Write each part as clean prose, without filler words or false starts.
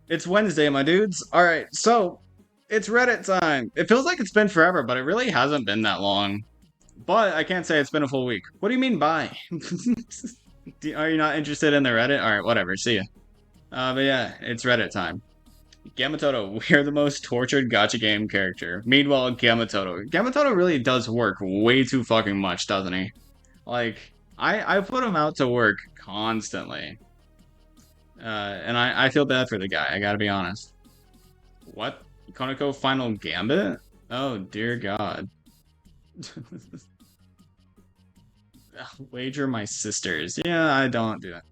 It's Wednesday, my dudes. All right, so it's Reddit time. It feels like it's been forever, but it really hasn't been that long. But I can't say it's been a full week. What do you mean by? Are you not interested in the Reddit? All right, whatever. See ya. But yeah, it's Reddit time. Gamatoto, we're the most tortured gacha game character. Meanwhile, Gamatoto really does work way too fucking much, doesn't he? Like, I put him out to work constantly. And I feel bad for the guy, I gotta be honest. What? Konako Final Gambit? Oh dear God. Wager my sisters. Yeah, I don't do that.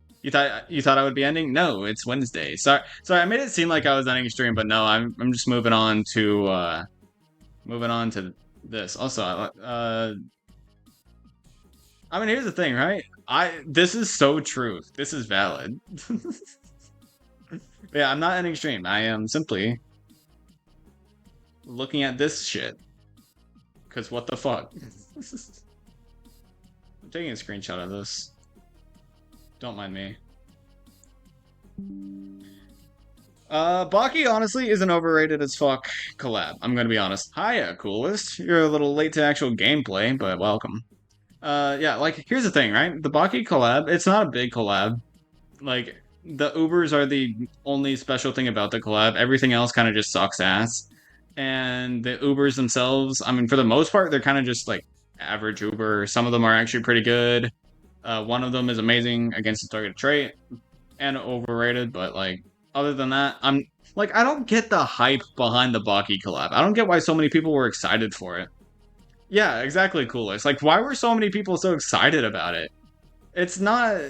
You thought I would be ending? No, it's Wednesday. Sorry, I made it seem like I was ending stream, but no, I'm just moving on to this. Also, I mean here's the thing, right? This is so true. This is valid. Yeah, I'm not ending stream. I am simply looking at this shit. Cause what the fuck? I'm taking a screenshot of this. Don't mind me. Baki honestly is an overrated as fuck collab. I'm gonna be honest. Hiya, coolest. You're a little late to actual gameplay, but welcome. Yeah, like here's the thing, right? The Baki collab, it's not a big collab. Like the Ubers are the only special thing about the collab. Everything else kind of just sucks ass. And the Ubers themselves, I mean, for the most part, they're kind of just like average Uber. Some of them are actually pretty good. One of them is amazing against the targeted trait and overrated, but like other than that, I'm like I don't get the hype behind the Baki collab. I don't get why so many people were excited for it. Yeah, exactly, coolest. Like why were so many people so excited about it? It's not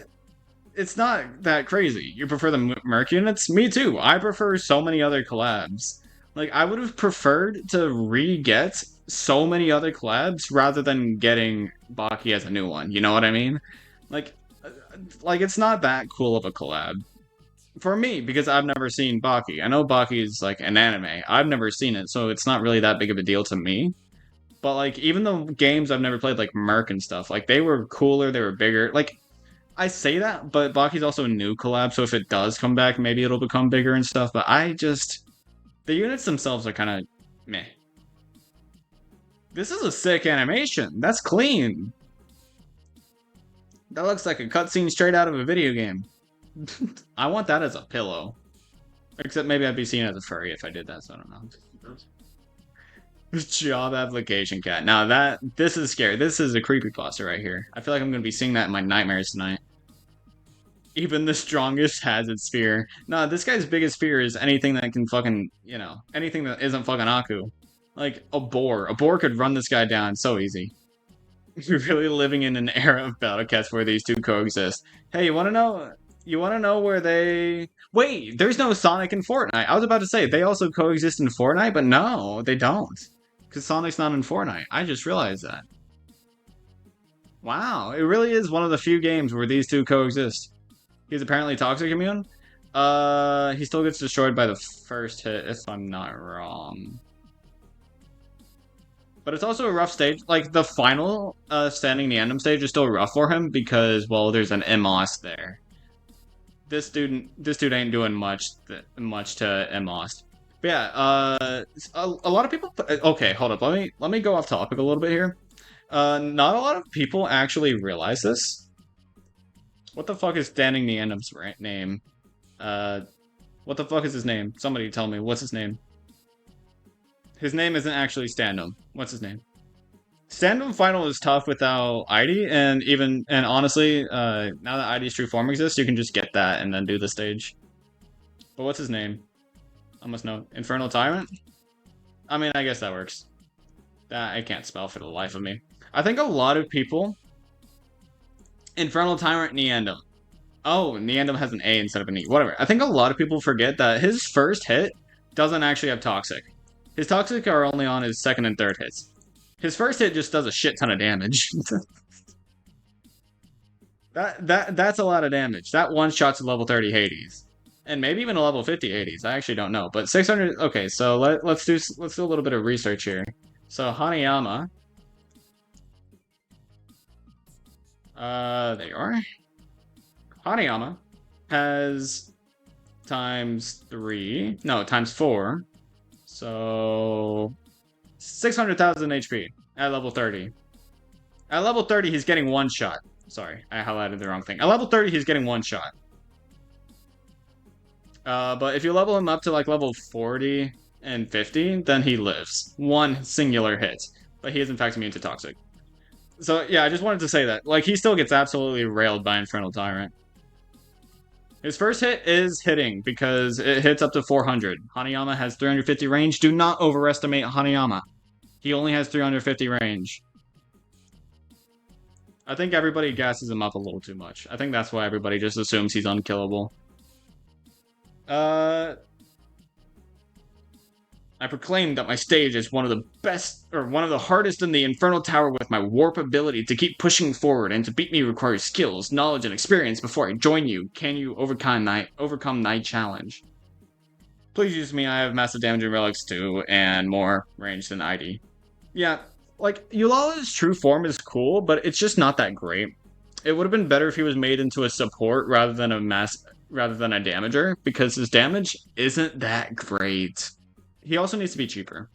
it's not that crazy. You prefer the Merc units? Me too. I prefer so many other collabs. Like I would have preferred to re-get so many other collabs rather than getting Baki as a new one. You know what I mean? Like uh, like it's not that cool of a collab for me because I've never seen Baki. I know Baki is like an anime. I've never seen it, so it's not really that big of a deal to me. But like even the games I've never played, like Merc and stuff, like they were cooler, they were bigger. Like I say that, but Baki's also a new collab, so if it does come back, maybe it'll become bigger and stuff. But the units themselves are kind of meh. This is a sick animation. That's clean. That looks like a cutscene straight out of a video game. I want that as a pillow. Except maybe I'd be seen as a furry if I did that, so I don't know. Job application cat. Now this is scary. This is a creepypasta right here. I feel like I'm gonna be seeing that in my nightmares tonight. Even the strongest has its fear. Nah, this guy's biggest fear is anything that can fucking, anything that isn't fucking Aku. Like a boar. A boar could run this guy down so easy. We're really living in an era of battle cats where these two coexist. Hey, you wanna know? You wanna know where they? Wait, there's no Sonic in Fortnite. I was about to say they also coexist in Fortnite, but no, they don't. Because Sonic's not in Fortnite. I just realized that. Wow, it really is one of the few games where these two coexist. He's apparently toxic immune. He still gets destroyed by the first hit, if I'm not wrong. But it's also a rough stage. Like the final standing Nyandam stage is still rough for him because well, there's an MOS there. This dude ain't doing much to MOS. But yeah, a lot of people. Okay, hold up. Let me go off topic a little bit here. Not a lot of people actually realize this. What the fuck is standing Nyandam's name? Uh, what the fuck is his name? Somebody tell me. What's his name? His name isn't actually Standum. What's his name? Standum Final is tough without ID, and honestly, now that ID's true form exists, you can just get that and then do the stage. But what's his name? I must know. Infernal Tyrant? I mean, I guess that works. That I can't spell for the life of me. I think a lot of people. Infernal Tyrant Nyandam. Oh, Nyandam has an A instead of an E. Whatever. I think a lot of people forget that his first hit doesn't actually have Toxic. His Toxic are only on his second and third hits. His first hit just does a shit ton of damage. That's a lot of damage. That one shot's a level 30 Hades. And maybe even a level 50 Hades. I actually don't know. But 600. Okay, so let's do a little bit of research here. So Hanayama. There you are. Hanayama has times 3. No, times 4. So 600,000 HP at level 30. At level 30, he's getting one shot. Sorry, I highlighted the wrong thing. At level 30, he's getting one shot. But if you level him up to like level 40 and 50, then he lives. One singular hit. But he is in fact immune to toxic. So yeah, I just wanted to say that. Like, he still gets absolutely railed by Infernal Tyrant. His first hit is hitting because it hits up to 400. Hanayama has 350 range. Do not overestimate Hanayama. He only has 350 range. I think everybody gasses him up a little too much. I think that's why everybody just assumes he's unkillable. I proclaim that my stage is one of the best, or one of the hardest in the Infernal Tower with my warp ability to keep pushing forward, and to beat me requires skills, knowledge, and experience before I join you. Can you overcome thy challenge? Please use me, I have massive damage and relics too, and more range than ID. Yeah, like, Eulala's true form is cool, but it's just not that great. It would have been better if he was made into a support rather than a damager, because his damage isn't that great. He also needs to be cheaper.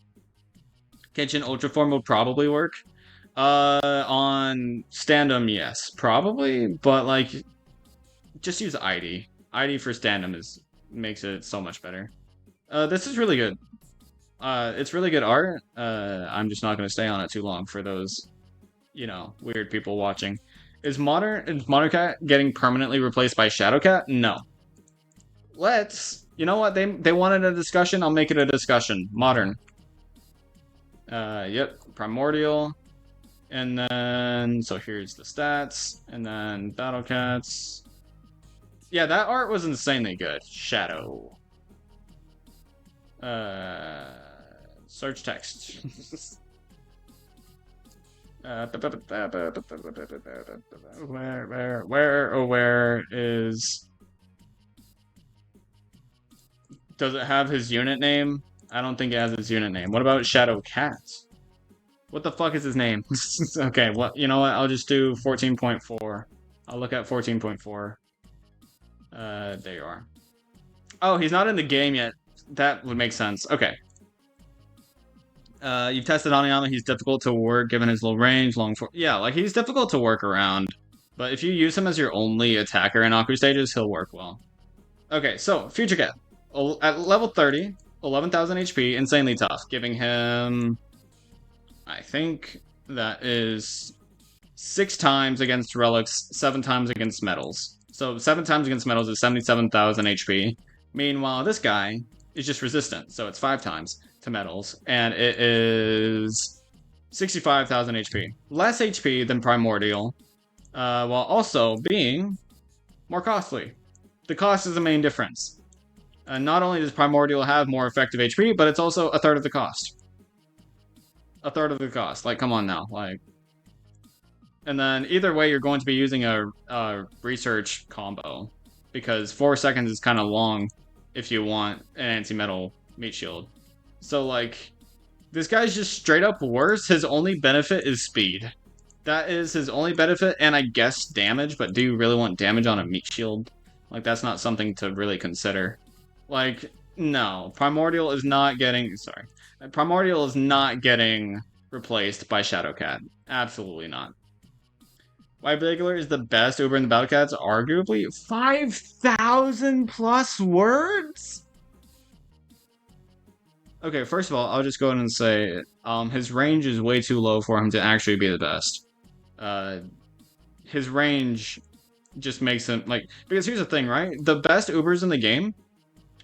Kenshin Ultra Form will probably work. On Standum, yes, probably, but like, just use ID. ID for Standum makes it so much better. This is really good. It's really good art. I'm just not gonna stay on it too long for those, weird people watching. Is Modern Cat getting permanently replaced by Shadow Cat? No. You know what? They wanted a discussion. I'll make it a discussion. Modern. Yep. Primordial. And then, so here's the stats. And then Battle Cats. Yeah, that art was insanely good. Shadow. Search text. Where is... Does it have his unit name? I don't think it has his unit name. What about Shadow Cat? What the fuck is his name? Okay, you know what? I'll just do 14.4. I'll look at 14.4. There you are. Oh, he's not in the game yet. That would make sense. Okay. You've tested Hanayama. He's difficult to work given his low range, yeah, like, he's difficult to work around. But if you use him as your only attacker in Aku stages, he'll work well. Okay, so Future Cat. At level 30, 11,000 HP, insanely tough, giving him, I think that is 6 times against relics, 7 times against metals. So 7 times against metals is 77,000 HP. Meanwhile, this guy is just resistant, so it's 5 times to metals, and it is 65,000 HP. Less HP than Primordial, while also being more costly. The cost is the main difference. Not only does Primordial have more effective HP, but it's also a third of the cost. A third of the cost. Like, come on now. Like, and then either way, you're going to be using a research combo, because 4 seconds is kind of long if you want an anti-metal meat shield. So, like, this guy's just straight up worse. His only benefit is speed. That is his only benefit, and I guess damage, but do you really want damage on a meat shield? Like, that's not something to really consider. Like, no. Primordial is not getting replaced by Shadow Cat. Absolutely not. Why Vigler is the best Uber in the Battle Cats? Arguably 5,000 plus words? Okay, first of all, I'll just go ahead and say, his range is way too low for him to actually be the best. His range just makes him, like, because here's the thing, right? The best Ubers in the game,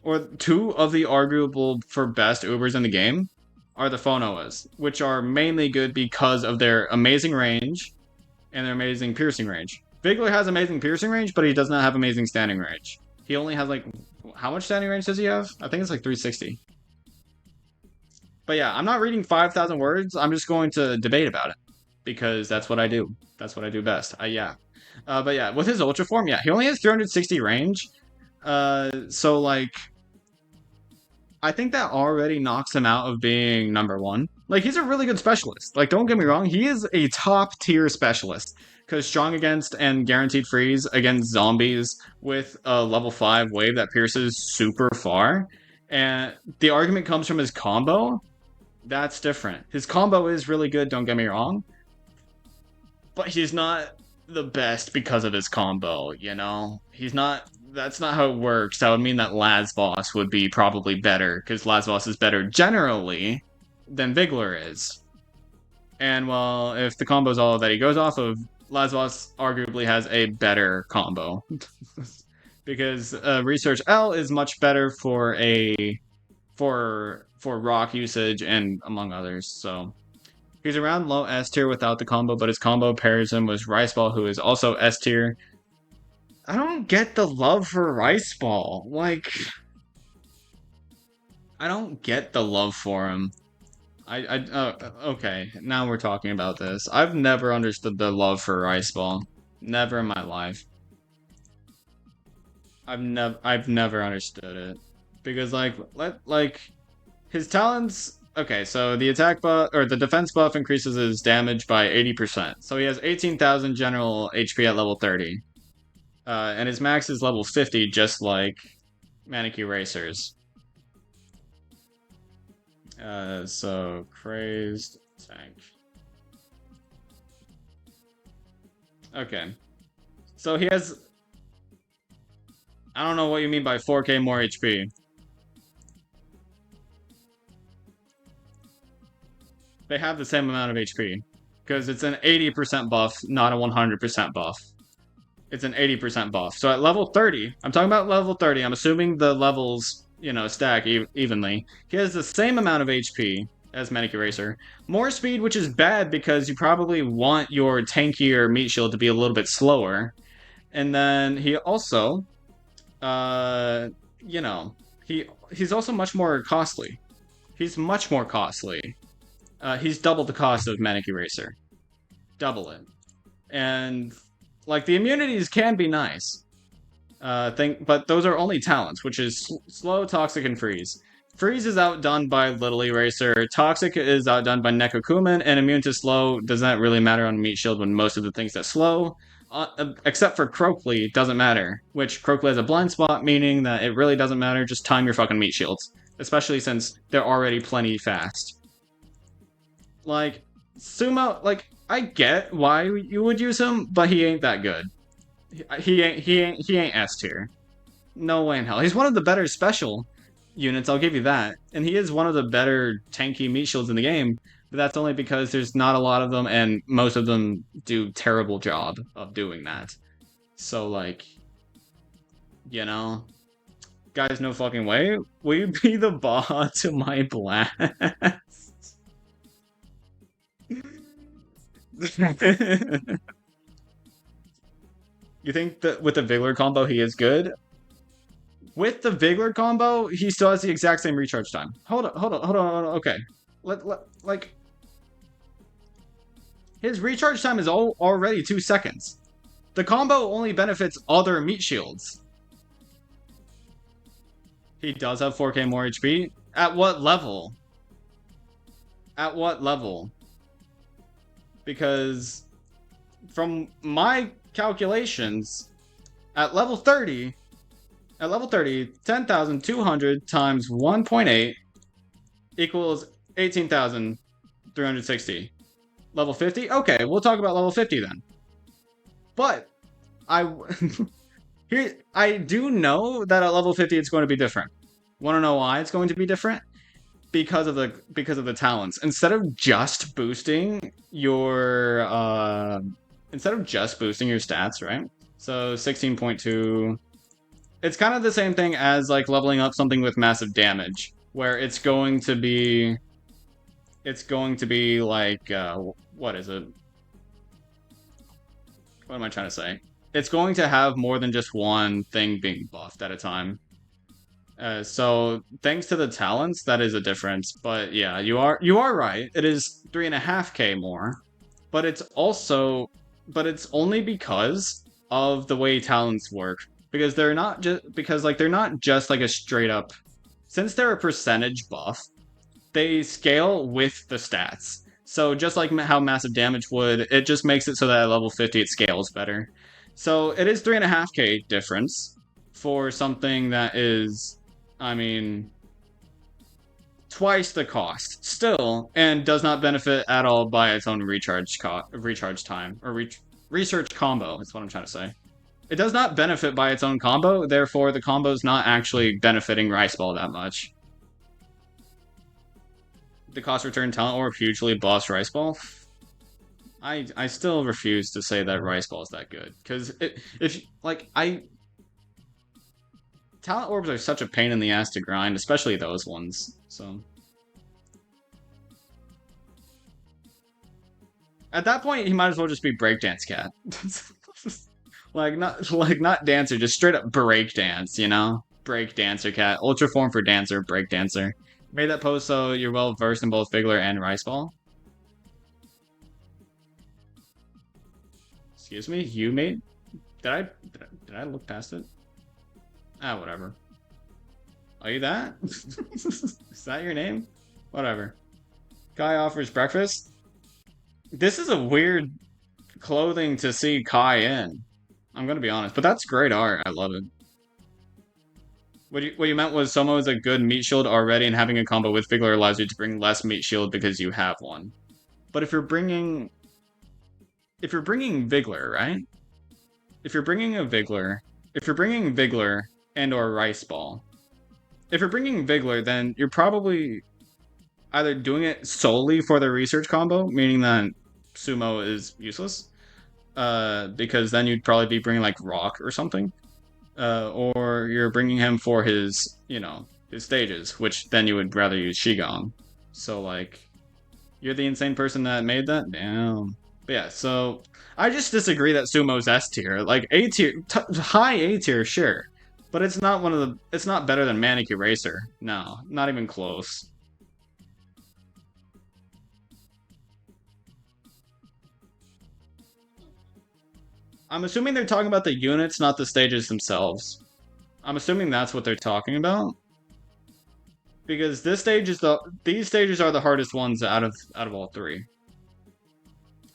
or 2 of the arguable for best Ubers in the game, are the Phonoas, which are mainly good because of their amazing range and their amazing piercing range. Vigler has amazing piercing range, but he does not have amazing standing range. He only has, like, how much standing range does he have? I think it's like 360. But yeah, I'm not reading 5,000 words. I'm just going to debate about it, because that's what I do. That's what I do best. Yeah. But yeah, with his Ultra Form, yeah, he only has 360 range. So, like, I think that already knocks him out of being number one. Like, he's a really good specialist. Like, don't get me wrong, he is a top tier specialist. Because strong against and guaranteed freeze against zombies with a level 5 wave that pierces super far. And the argument comes from his combo. That's different. His combo is really good, don't get me wrong. But he's not the best because of his combo, you know? He's not. That's not how it works. That would mean that Lazboss would be probably better, because Lazboss is better generally than Vigler is. And well, if the combo is all that he goes off of, Lazboss arguably has a better combo. because Research L is much better for rock usage and among others. So he's around low S tier without the combo, but his combo pairs him with Rice Ball, who is also S tier. I don't get the love for Rice Ball. Like, I don't get the love for him. Okay, now we're talking about this. I've never understood the love for Rice Ball. Never in my life. I've never understood it. Because like his talents. Okay, so the attack buff or the defense buff increases his damage by 80%. So he has 18,000 general HP at level 30. And his max is level 50, just like Manic Racers. So crazed tank. Okay. So he has. I don't know what you mean by 4k more HP. They have the same amount of HP. Because it's an 80% buff, not a 100% buff. It's an 80% buff. So at level 30, I'm talking about level 30, I'm assuming the levels, stack evenly. He has the same amount of HP as Manic Eraser. More speed, which is bad because you probably want your tankier meat shield to be a little bit slower. And then he also, he's also much more costly. He's much more costly. He's double the cost of Manic Eraser. Double it. And like the immunities can be nice. But those are only talents, which is slow, toxic, and freeze. Freeze is outdone by Little Eraser. Toxic is outdone by Nekokumen, and immune to slow does not really matter on Meat Shield when most of the things that slow, except for Croakley, doesn't matter. Which Croakley has a blind spot, meaning that it really doesn't matter. Just time your fucking Meat Shields, especially since they're already plenty fast. Like Sumo, like I get why you would use him, but he ain't that good. He ain't S tier. No way in hell. He's one of the better special units, I'll give you that. And he is one of the better tanky meat shields in the game, but that's only because there's not a lot of them, and most of them do terrible job of doing that. So, like, guys, no fucking way. Will you be the Baja to my blast? You think that with the Vigler combo he is good? With the Vigler combo, he still has the exact same recharge time. Hold on. Okay. Like his recharge time is already 2 seconds. The combo only benefits other meat shields. He does have 4k more HP. At what level? At what level? Because from my calculations, at level 30, 10,200 times 1.8 equals 18,360. Level 50? Okay, we'll talk about level 50 then. But I do know that at level 50 it's going to be different. Want to know why it's going to be different? Because of the talents. Instead of just boosting your stats, right? So 16.2. It's kind of the same thing as like leveling up something with massive damage, where it's going to be like what is it? What am I trying to say? It's going to have more than just one thing being buffed at a time. So thanks to the talents, that is a difference. But yeah, you are right. It is 3.5k more, but it's only because of the way talents work. Because they're not just like a straight up since they're a percentage buff, they scale with the stats. So just like how massive damage would, it just makes it so that at level 50 it scales better. So it is 3.5k difference for something that is, I mean, twice the cost still, and does not benefit at all by its own recharge time or research combo. That's what I'm trying to say. It does not benefit by its own combo, therefore the combo is not actually benefiting Rice Ball that much. The cost return talent orb hugely buffs Rice Ball. I still refuse to say that Rice Ball is that good because if like I talent orbs are such a pain in the ass to grind, especially those ones. So at that point, he might as well just be Breakdance Cat. not dancer, just straight up breakdance, you know? Breakdancer cat. Ultra form for dancer, breakdancer. Made that post so you're well versed in both Vigler and Rice Ball. Excuse me, you made? Did I look past it? Ah, whatever. Are you that? Is that your name? Whatever. Guy offers breakfast. This is a weird clothing to see Kai in. I'm gonna be honest, but that's great art. I love it. What you meant was Somo is a good meat shield already, and having a combo with Vigler allows you to bring less meat shield because you have one. But if you're bringing Vigler, right? If you're bringing Vigler and or Rice Ball, if you're bringing Vigler, then you're probably either doing it solely for the research combo, meaning that Sumo is useless, because then you'd probably be bringing like Rock or something, or you're bringing him for his, his stages, which then you would rather use Shigong. So like, you're the insane person that made that? Damn. But yeah, so I just disagree that Sumo's S tier. Like A tier, high A tier, sure, but it's not it's not better than Manic Eraser. No, not even close. I'm assuming they're talking about the units, not the stages themselves. I'm assuming that's what they're talking about. Because these stages are the hardest ones out of all three.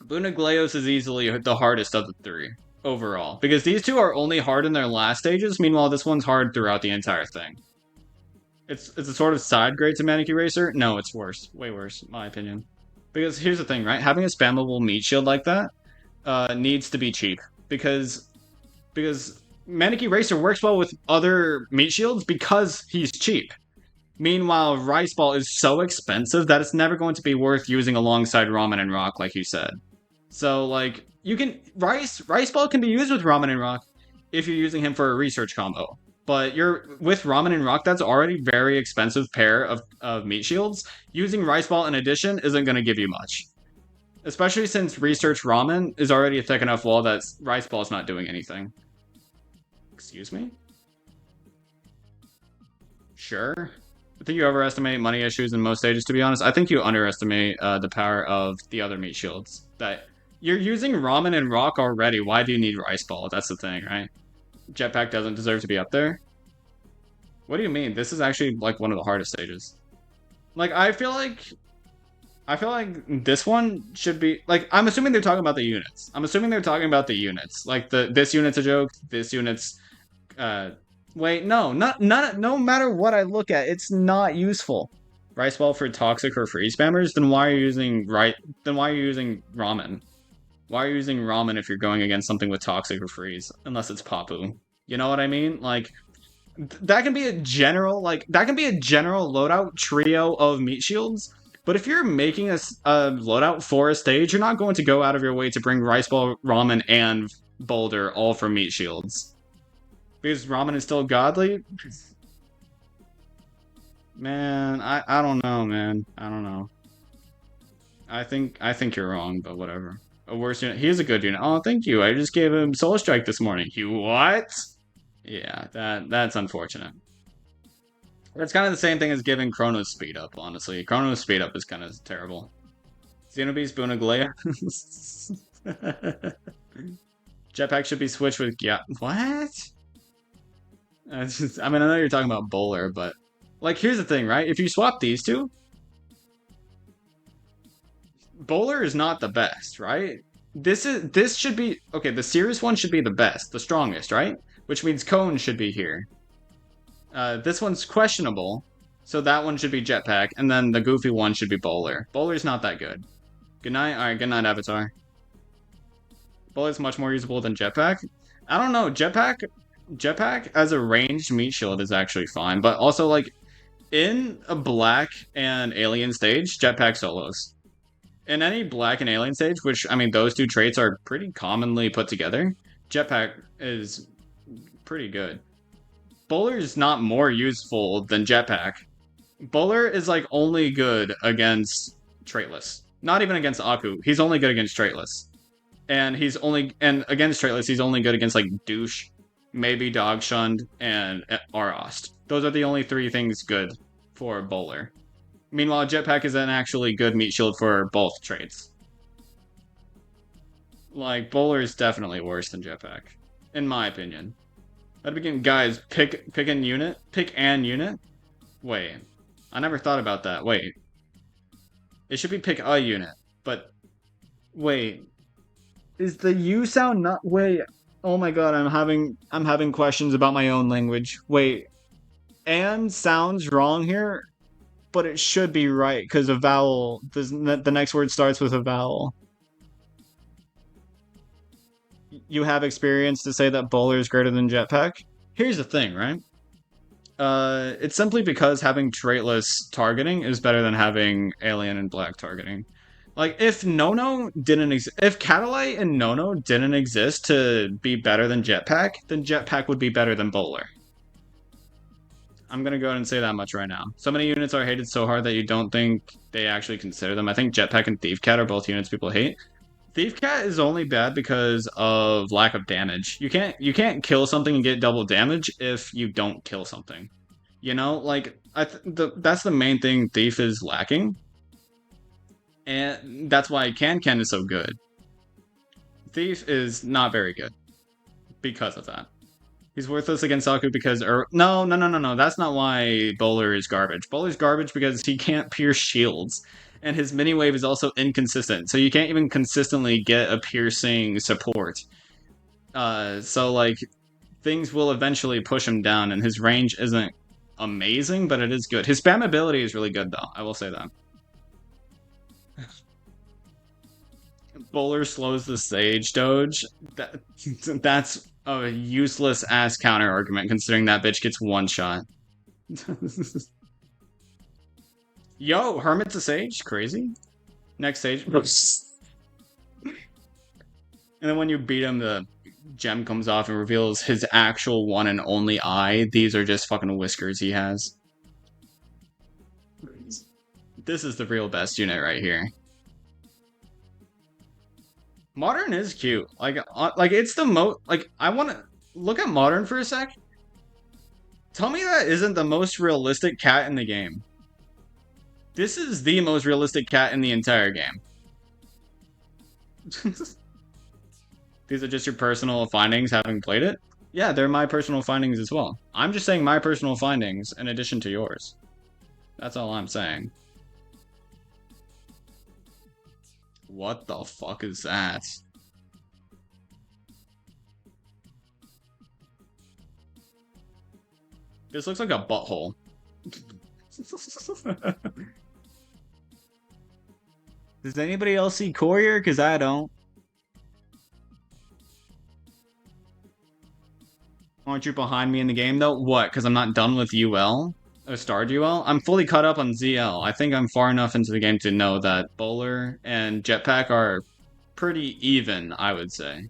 Bunagleos is easily the hardest of the three overall. Because these two are only hard in their last stages, meanwhile this one's hard throughout the entire thing. It's a sort of side grade to Manic Eraser? No, it's worse. Way worse, in my opinion. Because here's the thing, right? Having a spammable meat shield like that needs to be cheap. Because Manic Eraser works well with other meat shields because he's cheap. Meanwhile, Rice Ball is so expensive that it's never going to be worth using alongside Ramen and Rock, like you said. So, like, you can Rice Ball can be used with Ramen and Rock if you're using him for a research combo. But you're with Ramen and Rock, that's already very expensive pair of meat shields. Using Rice Ball in addition isn't going to give you much. Especially since Research Ramen is already a thick enough wall that Rice Ball is not doing anything. Excuse me? Sure. I think you overestimate money issues in most stages, to be honest. I think you underestimate the power of the other meat shields. That you're using Ramen and Rock already. Why do you need Rice Ball? That's the thing, right? Jetpack doesn't deserve to be up there. What do you mean? This is actually like one of the hardest stages. Like, I feel like this one should be like, I'm assuming they're talking about the units. Like this unit's a joke, this unit's wait, no, no matter what I look at, it's not useful. Rice Ball for toxic or free spammers, then why are you using Ramen? Why are you using Ramen if you're going against something with toxic or freeze? Unless it's Papu. You know what I mean? Like that can be a general loadout trio of meat shields. But if you're making a loadout for a stage, you're not going to go out of your way to bring Rice Ball, Ramen, and Boulder all for meat shields. Because Ramen is still godly? Man, I don't know, man. I don't know. I think you're wrong, but whatever. A worse unit. He is a good unit. Oh, thank you. I just gave him Soul Strike this morning. You what? Yeah, that's unfortunate. That's kind of the same thing as giving Chronos speed up, honestly. Chronos speed up is kind of terrible. Xenobeast Bunaglea. Jetpack should be switched with... Yeah, what? I know you're talking about Bowler, but Like, here's the thing, right? If you swap these two, Bowler is not the best, right? This should be okay. The serious one should be the best, the strongest, right? Which means Cone should be here. This one's questionable, so that one should be Jetpack, and then the goofy one should be Bowler. Bowler's not that good. Good night. All right, good night, Avatar. Bowler's much more usable than Jetpack. I don't know. Jetpack as a ranged meat shield is actually fine, but also like in a black and alien stage, Jetpack solos. In any black and alien stage, which I mean, those two traits are pretty commonly put together, Jetpack is pretty good. Bowler is not more useful than Jetpack. Bowler is like only good against traitless. Not even against Aku. He's only good against traitless. And against traitless, he's only good against like douche, maybe dog shunned, and Arost. Those are the only three things good for Bowler. Meanwhile, Jetpack is an actually good meat shield for both traits. Like, Bowler is definitely worse than Jetpack, in my opinion. I'd begin, guys, pick an unit. Pick an unit. Wait, I never thought about that. Wait, it should be pick a unit, but wait, is the U sound not? Wait, oh my god, I'm having questions about my own language. Wait, and sounds wrong here, but it should be right because a vowel. The next word starts with a vowel. You have experience to say that Bowler is greater than Jetpack? Here's the thing, right? It's simply because having traitless targeting is better than having alien and black targeting. Like, if Nono didn't exist, if Catalyte and Nono didn't exist to be better than Jetpack, then Jetpack would be better than Bowler. I'm gonna go ahead and say that much right now. So many units are hated so hard that you don't think they actually consider them. I think Jetpack and Thief Cat are both units people hate. Thief Cat is only bad because of lack of damage. You can't kill something and get double damage if you don't kill something. You know, like that's the main thing Thief is lacking, and that's why Can is so good. Thief is not very good because of that. He's worthless against Saku because no. That's not why Bowler is garbage. Bowler's garbage because he can't pierce shields, and his mini wave is also inconsistent. So you can't even consistently get a piercing support. So like things will eventually push him down, and his range isn't amazing, but it is good. His spam ability is really good, though. I will say that. Bowler slows the Sage Doge. That's a useless ass counter argument, considering that bitch gets one shot. Yo, Hermit's a Sage? Crazy. Next Sage. And then when you beat him, the gem comes off and reveals his actual one and only eye. These are just fucking whiskers he has. This is the real best unit right here. Modern is cute. Like it's the most. Like, I want to look at Modern for a sec. Tell me that isn't the most realistic cat in the game. This is the most realistic cat in the entire game. These are just your personal findings having played it? Yeah, they're my personal findings as well. I'm just saying my personal findings in addition to yours. That's all I'm saying. What the fuck is that? This looks like a butthole. Does anybody else see Courier? Because I don't. Aren't you behind me in the game, though? What? Because I'm not done with UL? Or Starred UL? I'm fully caught up on ZL. I think I'm far enough into the game to know that Bowler and Jetpack are pretty even, I would say.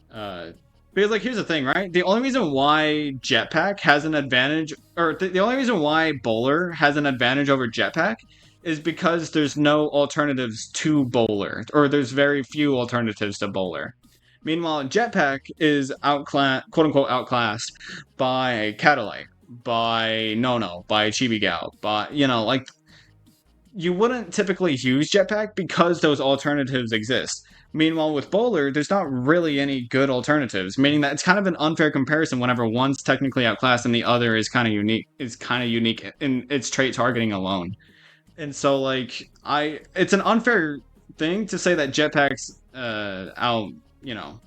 Because, like, here's the thing, right? The only reason why Jetpack has an advantage, or the only reason why Bowler has an advantage over Jetpack is because there's no alternatives to Bowler, or there's very few alternatives to Bowler. Meanwhile, Jetpack is outclassed, quote-unquote outclassed, by Catalyte, by Nono, by Chibigao, by, you know, like, you wouldn't typically use Jetpack because those alternatives exist. Meanwhile, with Bowler, there's not really any good alternatives, meaning that it's kind of an unfair comparison whenever one's technically outclassed and the other is kind of unique. Is kind of unique in its trait targeting alone. And so, like, it's an unfair thing to say that Jetpack's you know,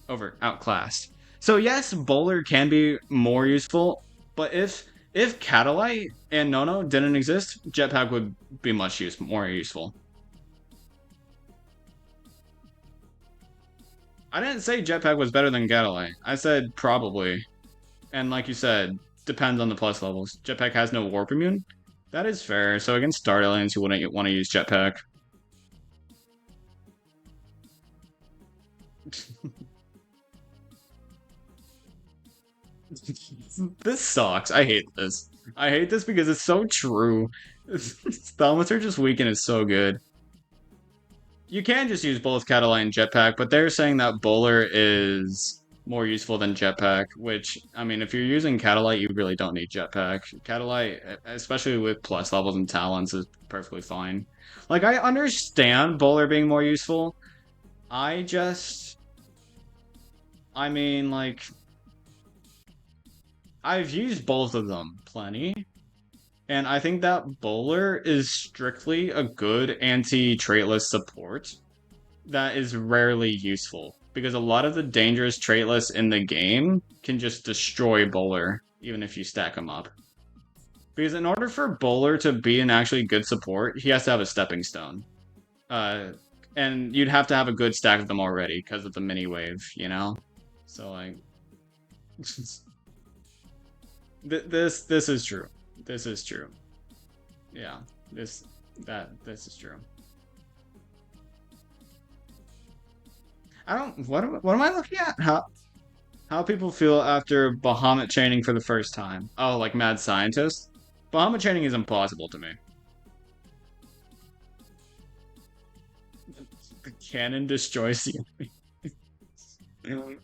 over outclassed. So yes, Bowler can be more useful, but if Catalyte and Nono didn't exist, Jetpack would be more useful. I didn't say Jetpack was better than Catalyte. I said probably, and like you said, depends on the plus levels. Jetpack has no warp immune. That is fair. So against Star Aliens, you wouldn't want to use Jetpack. This sucks. I hate this. I hate this because it's so true. Thaumaturge just weaken is so good. You can just use both Catalyte and Jetpack, but they're saying that Bowler is more useful than Jetpack, which, I mean, if you're using Catalyte, you really don't need Jetpack. Catalyte, especially with plus levels and talents, is perfectly fine. Like, I understand Bowler being more useful. I just... I mean, like... I've used both of them plenty. And I think that Bowler is strictly a good anti-traitless support that is rarely useful. Because a lot of the dangerous traitless in the game can just destroy Bowler, even if you stack them up. Because in order for Bowler to be an actually good support, he has to have a stepping stone. And you'd have to have a good stack of them already because of the mini wave, you know? So like this is true. This is true. Yeah. This is true. I don't what am I looking at? How people feel after Bahamut chaining for the first time. Oh, like mad scientist? Bahamut chaining is impossible to me. The cannon destroys the enemy.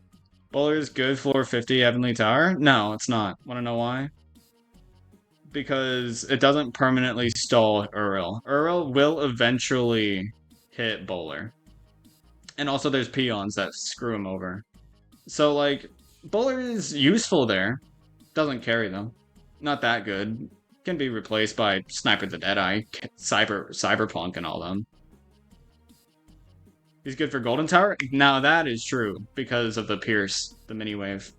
Bowler is good for 50 Heavenly Tower? No, it's not. Wanna know why? Because it doesn't permanently stall Uriel. Uriel will eventually hit Bowler. And also there's peons that screw him over. So like, Bowler is useful there. Doesn't carry them. Not that good. Can be replaced by Sniper the Deadeye, Cyberpunk and all them. He's good for Golden Tower? Now that is true, because of the Pierce, the mini wave.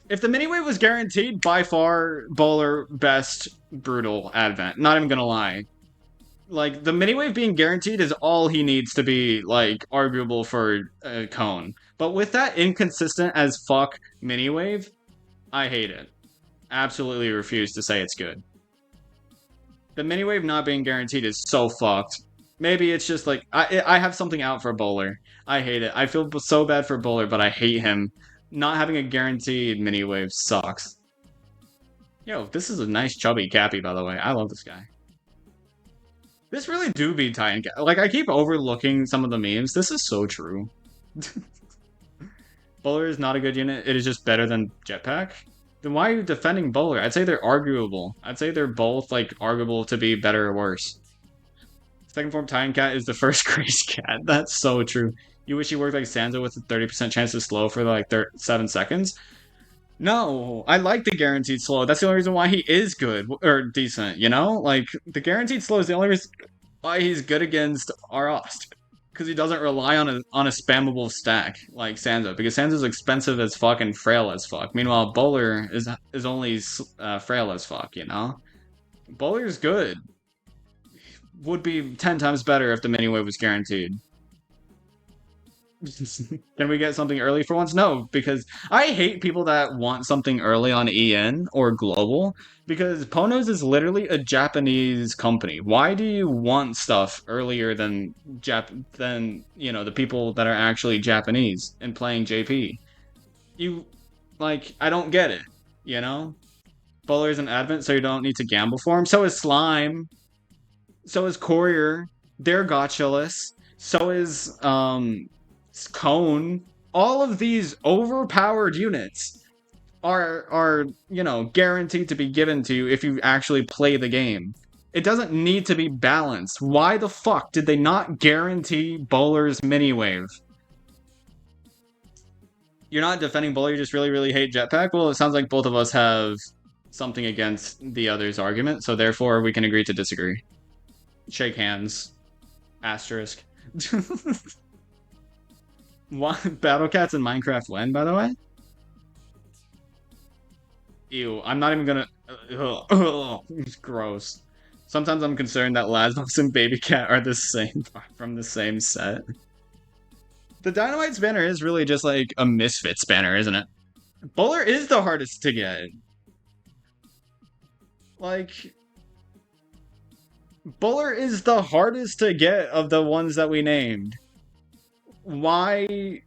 If the mini wave was guaranteed, by far, Bowler best brutal advent. Not even gonna lie. Like, the mini wave being guaranteed is all he needs to be, like, arguable for a cone. But with that inconsistent as fuck mini wave, I hate it. Absolutely refuse to say it's good. The mini wave not being guaranteed is so fucked. Maybe it's just like I have something out for Bowler. I hate it. I feel so bad for Bowler, but I hate him. Not having a guaranteed mini wave sucks. Yo, this is a nice chubby Cappy, by the way. I love this guy. This really do be Titan. Like, I keep overlooking some of the memes. This is so true. Bowler is not a good unit. It is just better than Jetpack. Then why are you defending Bowler? I'd say they're arguable. I'd say they're both, like, arguable to be better or worse. Second form Titan Cat is the first Grace Cat. That's so true. You wish you worked like Sansa with a 30% chance to slow for like 7 seconds? No, I like the guaranteed slow. That's the only reason why he is good or decent, you know? Like, the guaranteed slow is the only reason why he's good against Arost. Because he doesn't rely on a spammable stack like Sansa. Because Sansa's expensive as fuck and frail as fuck. Meanwhile, Bowler is only frail as fuck, you know? Bowler's good. Would be 10 times better if the mini wave was guaranteed. Can we get something early for once? No, because I hate people that want something early on EN or global, because Ponos is literally a Japanese company. Why do you want stuff earlier than the people that are actually Japanese and playing JP? I don't get it, you know? Bowler is an advent, so you don't need to gamble for him. So is Slime. So is Courier. They're gotchaless. So is Cone. All of these overpowered units are guaranteed to be given to you if you actually play the game. It doesn't need to be balanced. Why the fuck did they not guarantee Bowler's mini wave? You're not defending Bowler, you just really, really hate Jetpack? Well, it sounds like both of us have something against the other's argument, so therefore we can agree to disagree. Shake hands. Asterisk. Why Battle Cats in Minecraft when, by the way? Ew, I'm not even gonna. It's gross. Sometimes I'm concerned that Lasmos and Baby Cat are the same from the same set. The Dynamite Spanner is really just like a misfit spanner, isn't it? Bowler is the hardest to get. Like, Bowler is the hardest to get of the ones that we named. Why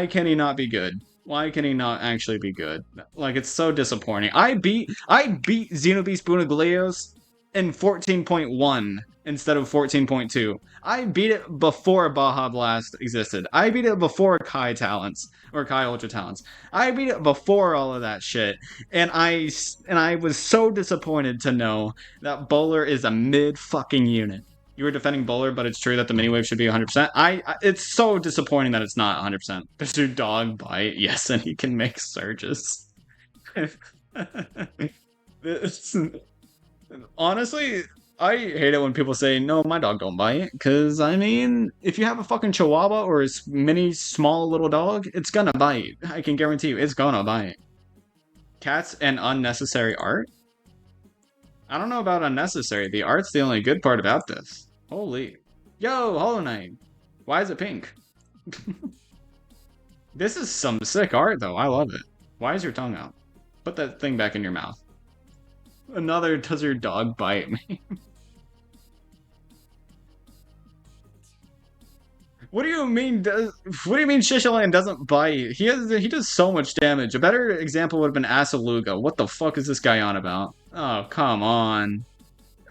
can he not be good? Why can he not actually be good? Like, it's so disappointing. I beat Xenobeast Bunaglios in 14.1 instead of 14.2. I beat it before Baja Blast existed. I beat it before Kai Talents or Kai Ultra Talents. I beat it before all of that shit. And I was so disappointed to know that Bowler is a mid fucking unit. You were defending Bowler, but it's true that the mini wave should be 100%. It's so disappointing that it's not 100%. Does your dog bite? Yes, and he can make surges. Honestly, I hate it when people say, no, my dog don't bite. Because, I mean, if you have a fucking chihuahua or a mini, small little dog, it's gonna bite. I can guarantee you, it's gonna bite. Cats and unnecessary art? I don't know about unnecessary. The art's the only good part about this. Holy. Yo, Hollow Knight. Why is it pink? This is some sick art, though. I love it. Why is your tongue out? Put that thing back in your mouth. Another, does your dog bite me? What do you mean? What do you mean Shishaland doesn't bite? He does so much damage. A better example would have been Asaluga. What the fuck is this guy on about? Oh, come on.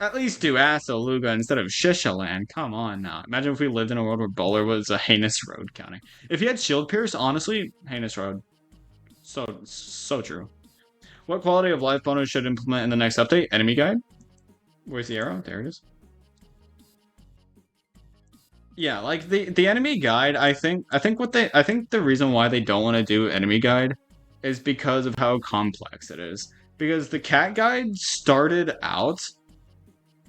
At least do Asaluga instead of Shishaland. Come on now. Imagine if we lived in a world where Bowler was a heinous road counting. If he had Shield Pierce, honestly, heinous road. So true. What quality of life bonus should implement in the next update? Enemy guide? Where's the arrow? There it is. Yeah, like the enemy guide, I think the reason why they don't want to do enemy guide is because of how complex it is. Because the cat guide started out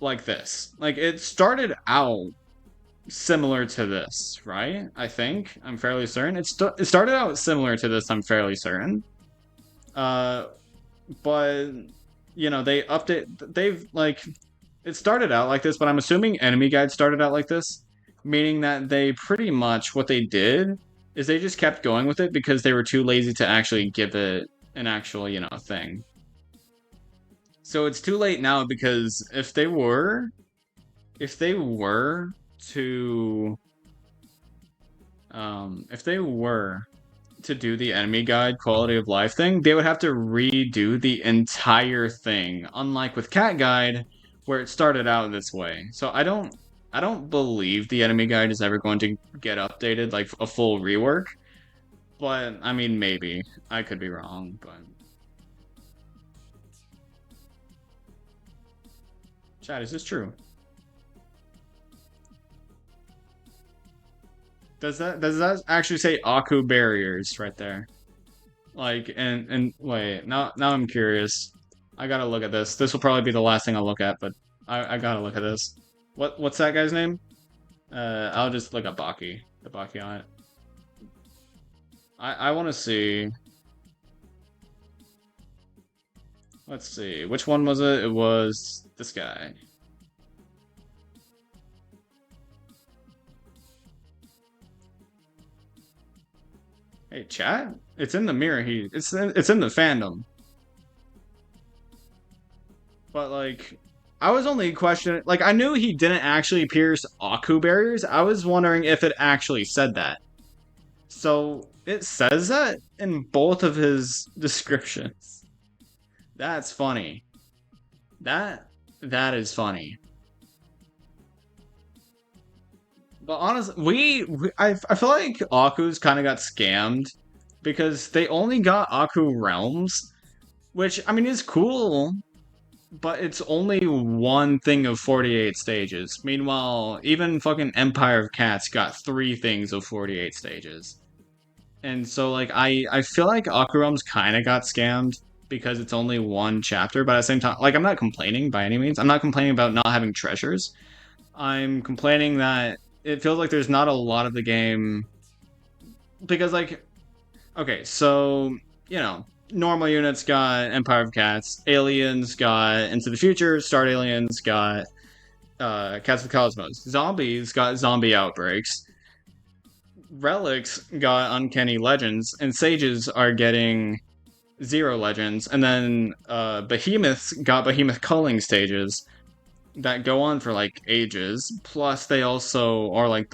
like this. Like it started out similar to this, right? I think I'm fairly certain it started out similar to this. I'm fairly certain. But you know they've like it started out like this, but I'm assuming enemy guide started out like this. Meaning that they pretty much, what they did is they just kept going with it because they were too lazy to actually give it an actual, thing. So it's too late now because if they were to do the enemy guide quality of life thing, they would have to redo the entire thing. Unlike with cat guide, where it started out this way. So I don't believe the enemy guide is ever going to get updated, like a full rework. But, I mean, maybe. I could be wrong, but... Chat, is this true? Does that actually say Aku barriers right there? Like, and wait, now I'm curious. I gotta look at this. This will probably be the last thing I'll look at, but I gotta look at this. What's that guy's name? I'll just look up Baki. The Baki on it. I want to see. Let's see. Which one was it? It was this guy. Hey, chat. It's in the mirror. It's in the fandom. But like. I was only questioning, like, I knew he didn't actually pierce Aku barriers. I was wondering if it actually said that. So, it says that in both of his descriptions. That's funny. That is funny. But honestly, I feel like Aku's kind of got scammed because they only got Aku realms, which, I mean, is cool. but it's only one thing of 48 stages. Meanwhile, even fucking Empire of Cats got three things of 48 stages. And so like I feel like Akuram's kind of got scammed because it's only one chapter, but at the same time, like I'm not complaining by any means. I'm not complaining about not having treasures. I'm complaining that it feels like there's not a lot of the game because like okay, so normal units got Empire of Cats, aliens got Into the Future, Star Aliens got Cats of the Cosmos, zombies got zombie outbreaks, relics got Uncanny Legends, and sages are getting Zero Legends, and then behemoths got behemoth culling stages that go on for like ages. Plus, they also are like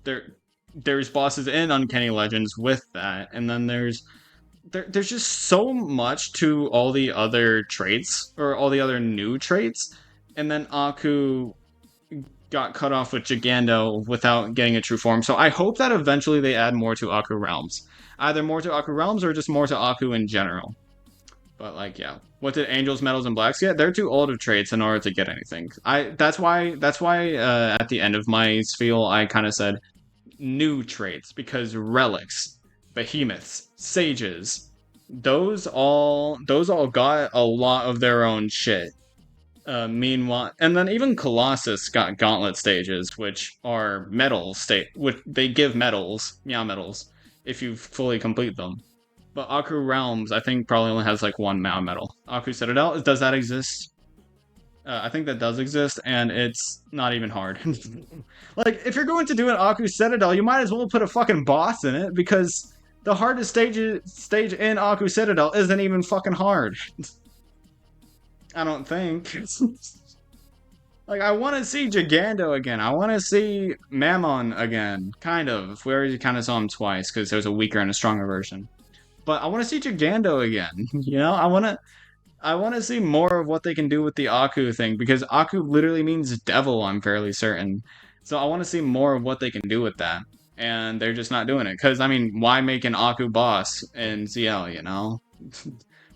there. There's bosses in Uncanny Legends with that, and then there's just so much to all the other traits or all the other new traits, and then Aku got cut off with Gigando without getting a true form. So I hope that eventually they add more to Aku Realms, either more to Aku Realms or just more to Aku in general. But like, yeah, what did Angels, Metals, and Blacks get? They're too old of traits in order to get anything. That's why at the end of my spiel I kind of said new traits because relics, behemoths, sages, those all got a lot of their own shit. Meanwhile, and then even Colossus got gauntlet stages, which are medals state, which they give medals, meow medals, if you fully complete them. But Aku Realms, I think, probably only has like one Mao medal. Aku Citadel, does that exist? I think that does exist, and it's not even hard. Like, if you're going to do an Aku Citadel, you might as well put a fucking boss in it, because the hardest stage in Aku Citadel isn't even fucking hard. I don't think. Like, I want to see Gigando again. I want to see Mammon again. Kind of. We already kind of saw him twice, because there's a weaker and a stronger version. But I want to see Gigando again. I want to see more of what they can do with the Aku thing because Aku literally means devil, I'm fairly certain. So I want to see more of what they can do with that. And they're just not doing it. Because, I mean, why make an Aku boss in ZL?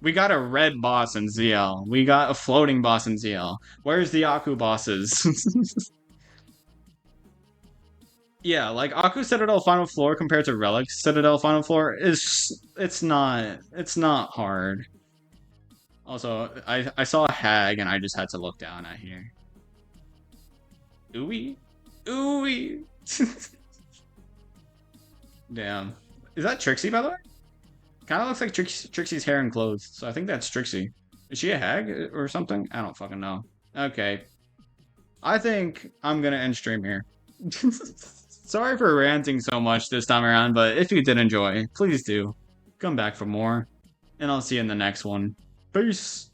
We got a red boss in ZL. We got a floating boss in ZL. Where's the Aku bosses? Yeah, like Aku Citadel Final Floor compared to Relic Citadel Final Floor is it's not hard. Also, I saw a hag and I just had to look down at here. Ooey, ooey. Damn, is that Trixie by the way? Kind of looks like Trixie's hair and clothes, so I think that's Trixie. Is she a hag or something? I don't fucking know. Okay, I think I'm gonna end stream here. Sorry for ranting so much this time around, but if you did enjoy, please do come back for more, and I'll see you in the next one. Peace.